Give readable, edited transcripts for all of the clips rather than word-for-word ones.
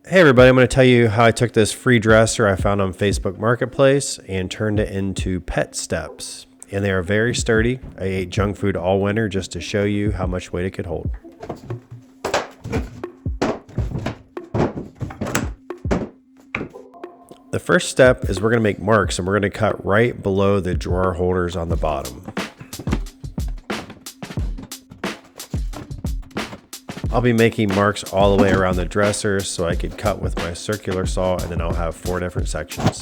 Hey everybody, I'm going to tell you how I took this free dresser I found on Facebook Marketplace and turned it into pet steps. And they are very sturdy. I ate junk food all winter just to show you how much weight it could hold. The first step is we're going to make marks, and we're going to cut right below the drawer holders on the bottom. I'll be making marks all the way around the dresser so I could cut with my circular saw, and then I'll have 4 different sections.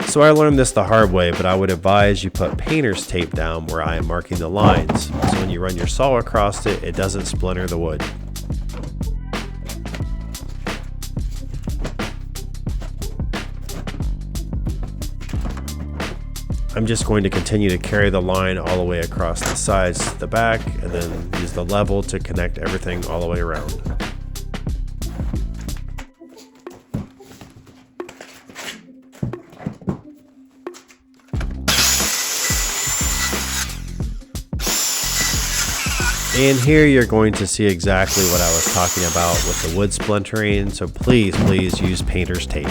So I learned this the hard way, but I would advise you put painter's tape down where I am marking the lines. So when you run your saw across it, it doesn't splinter the wood. I'm just going to continue to carry the line all the way across the sides to the back, and then use the level to connect everything all the way around. And here you're going to see exactly what I was talking about with the wood splintering, so please use painter's tape.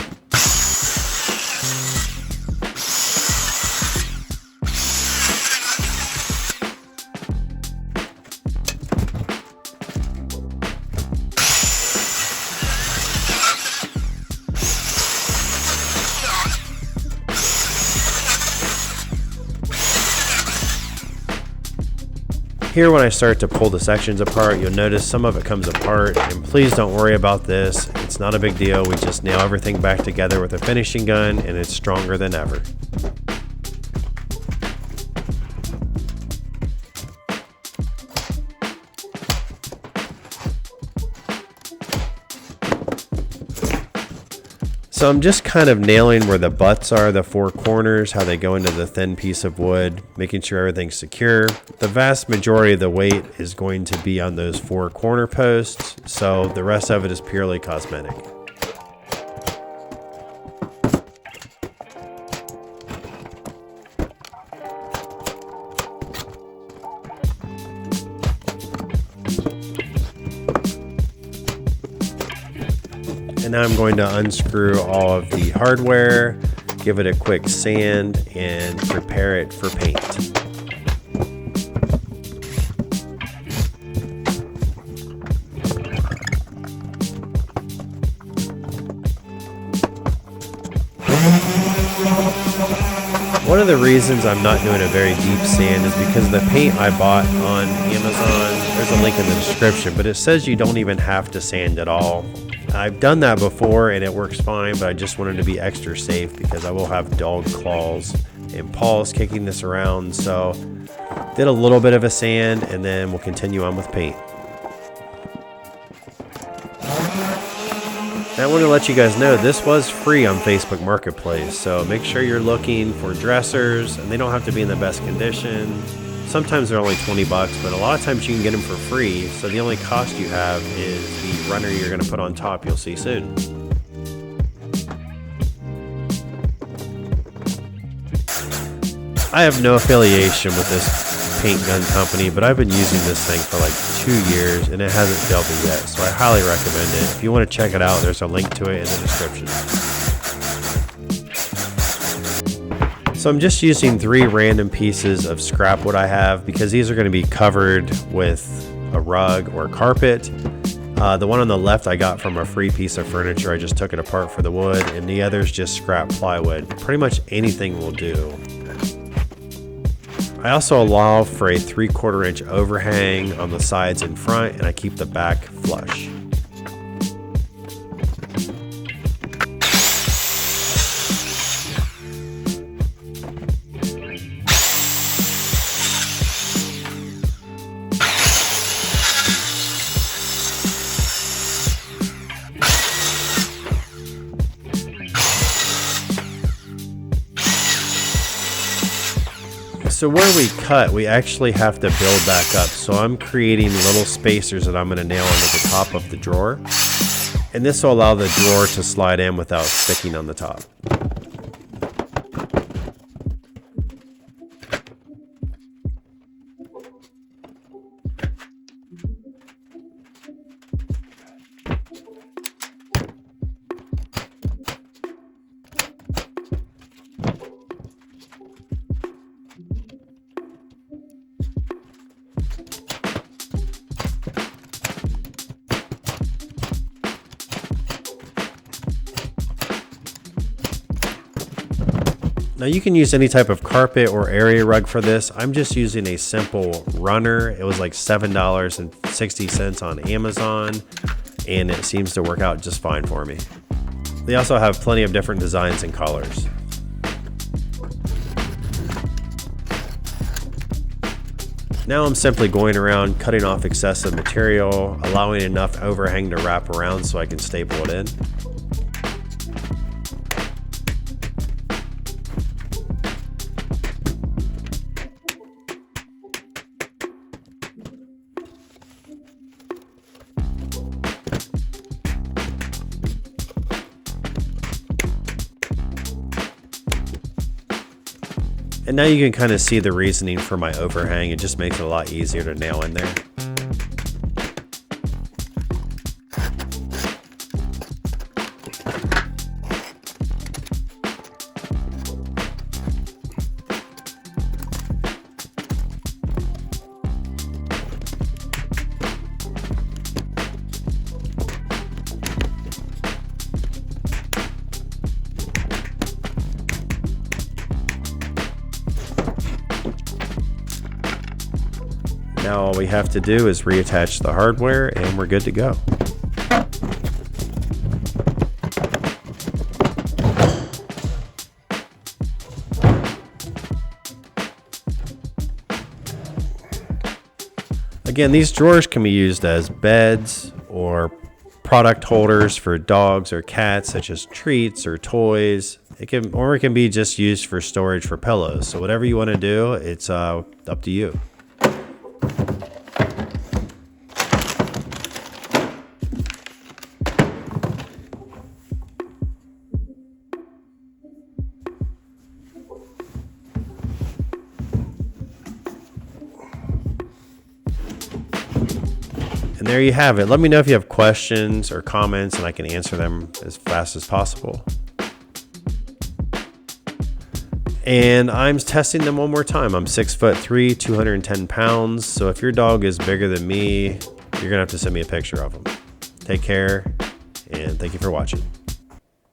Here, when I start to pull the sections apart, you'll notice some of it comes apart, and please don't worry about this. It's not a big deal. We just nail everything back together with a finishing gun, and it's stronger than ever. So I'm just kind of nailing where the butts are, the 4 corners, how they go into the thin piece of wood, making sure everything's secure. The vast majority of the weight is going to be on those 4 corner posts, so the rest of it is purely cosmetic. And now I'm going to unscrew all of the hardware, give it a quick sand, and prepare it for paint. One of the reasons I'm not doing a very deep sand is because the paint I bought on Amazon, there's a link in the description, but it says you don't even have to sand at all. I've done that before and it works fine, but I just wanted to be extra safe because I will have dog claws and paws kicking this around. So did a little bit of a sand, and then we'll continue on with paint. Now I want to let you guys know this was free on Facebook Marketplace, so make sure you're looking for dressers, and they don't have to be in the best condition. Sometimes they're only 20 bucks, but a lot of times you can get them for free, so the only cost you have is the runner you're going to put on top. You'll see soon. I have no affiliation with this paint gun company, but I've been using this thing for like 2 years and it hasn't failed me yet, so I highly recommend it. If you want to check it out, there's a link to it in the description. So I'm just using 3 random pieces of scrap wood I have because these are going to be covered with a rug or carpet. The one on the left I got from a free piece of furniture. I just took it apart for the wood, and the other's just scrap plywood. Pretty much anything will do. I also allow for a 3/4 inch overhang on the sides and front, and I keep the back flush. So where we cut, we actually have to build back up. So I'm creating little spacers that I'm going to nail into the top of the drawer. And this will allow the drawer to slide in without sticking on the top. Now you can use any type of carpet or area rug for this. I'm just using a simple runner. It was like $7.60 on Amazon, and it seems to work out just fine for me. They also have plenty of different designs and colors. Now I'm simply going around cutting off excessive material, allowing enough overhang to wrap around so I can staple it in. And now you can kind of see the reasoning for my overhang. It just makes it a lot easier to nail in there. Now all we have to do is reattach the hardware and we're good to go. Again, these drawers can be used as beds or product holders for dogs or cats, such as treats or toys. It can be just used for storage for pillows. So whatever you want to do, it's up to you. And there you have it. Let me know if you have questions or comments and I can answer them as fast as possible. And I'm testing them one more time. I'm 6'3", 210 pounds. So if your dog is bigger than me, you're gonna have to send me a picture of them. Take care and thank you for watching.